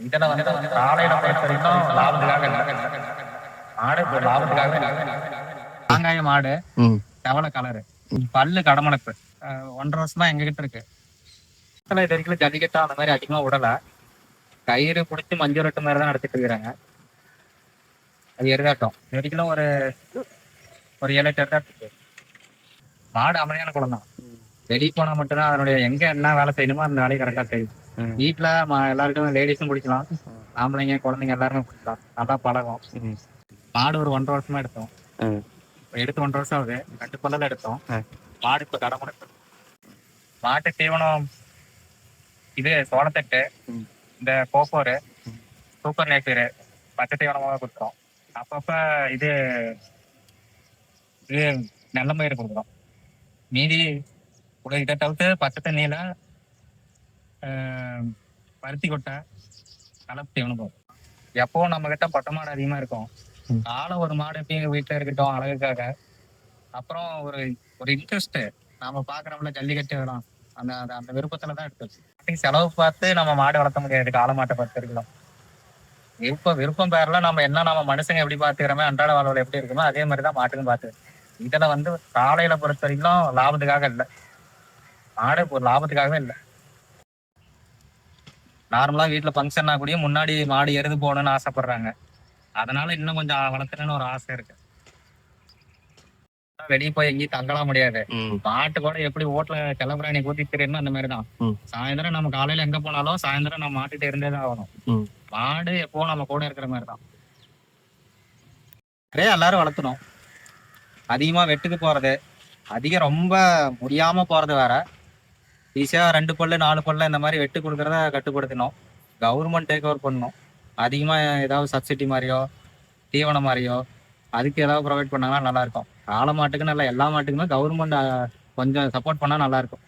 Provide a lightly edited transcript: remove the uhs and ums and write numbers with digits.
இதுல வந்து காலையில பொறுத்த வரைக்கும் லாபத்துக்காக இல்லை. மாடு இப்போ லாபத்துக்காகவே இல்லை. காங்காய மாடு, செவல கலரு, பல்லு கடமணப்பு. 1.5 வருஷமா எங்க கிட்ட இருக்கு. இது வரைக்கும் ஜல்லிக்கட்டா அந்த மாதிரி அதிகமா விடல. கயிறு பிடிச்சி மஞ்சள் ரொட்டு மாதிரி தான் நடத்திட்டு இருக்கிறாங்க. அது எருதாட்டம். இது வரைக்கும் ஒரு 7-8 எருதாட்டம் இருக்கு. மாடு அமைதியான குளம் தான். வெளியே போனா மட்டும்தான் அதனுடைய எங்க என்ன வேலை செய்யணுமோ அந்த வேலையை கரெக்டா செய்யும். வீட்டுல எல்லாருக்கும் லேடிஸும் பிடிக்கலாம், ஆம்பளைங்க குழந்தைங்க எல்லாருமே பிடிக்கலாம். நல்லா பழகும். மாடு ஒரு 1.5 வருஷமா எடுத்தோம். எடுத்து 1.5 வருஷம் ஆகுது. 2 பல்லல எடுத்தோம். மாடு இப்ப கடமுடக்கு. மாட்டு தீவனம் இது சோளத்தட்டு, இந்த கோப்போரு, சூப்பர் நேப்பீரு, பச்சை தீவனமாக கொடுக்குறோம். அப்பப்ப இது இது நல்ல மயிறு கொடுக்குறோம். மீதி இதை தவிர்த்து பச்சை தண்ணியில பருத்தி கொட்டை, கலப்பு தீவனம் போகும். எப்பவும் நம்ம கிட்ட பொட்டை மாடு அதிகமா இருக்கும். காலை ஒரு மாடு எப்பயும் வீட்டுல இருக்கட்டும் அழகுக்காக. அப்புறம் ஒரு ஒரு இன்ட்ரெஸ்ட் நாம பாக்குறோம்ல ஜல்லிக்கட்டு வேணும் அந்த அந்த விருப்பத்துலதான் எடுத்து செலவு பார்த்து நம்ம மாடு வளர்த்த முடியாது. காளை மாட்டை பார்த்து இருக்கலாம். விருப்பம் பேர்ல நம்ம மனுஷங்க எப்படி பாத்துக்கிறோமே அன்றாட வாழ்வில் எப்படி இருக்குமோ அதே மாதிரிதான் மாட்டுக்கும் பார்த்து. இதுல வந்து காலையில பொறுத்த வரைக்கும் லாபத்துக்காக இல்லை. மாடு ஒரு லாபத்துக்காகவே இல்லை. நார்மலா வீட்டுல ஃபங்க்ஷன்னா கூட முன்னாடி மாடு எருது போகணும்னு ஆசைப்படுறாங்க. அதனால இன்னும் கொஞ்சம் வளர்த்துறேன்னு ஒரு ஆசை இருக்கு. வெளியே போய் எங்கேயும் தங்கலாம் முடியாது. மாட்டு கூட எப்படி ஓட்டுல கிளம்புறாணி கூட்டி தெரியுமோ அந்த மாதிரிதான். சாயந்தரம் நம்ம காலையில எங்க போனாலும் சாயந்தரம் நம்ம மாட்டுட்டு இருந்தேதான் ஆகணும். மாடு எப்போ நம்ம கூட இருக்கிற மாதிரிதான். நிறைய எல்லாரும் வளர்த்தணும். அதிகமா வெட்டுக்கு போறது, அதிகம் ரொம்ப முடியாம போறது வேற. ஈஸியா 2 பல்லு 4 பல்ல இந்த மாதிரி வெட்டு கொடுக்கறத கட்டுப்படுத்தணும். கவர்மெண்ட் டேக் ஓவர் பண்ணணும். அதிகமா ஏதாவது சப்சிடி மாதிரியோ தீவனம் மாதிரியோ அதுக்கு ஏதாவது ப்ரொவைட் பண்ணாங்கன்னா நல்லா இருக்கும். காளை மாட்டுக்கு நல்லா எல்லா மாட்டுக்குமே கவர்மெண்ட் கொஞ்சம் சப்போர்ட் பண்ணா நல்லா இருக்கும்.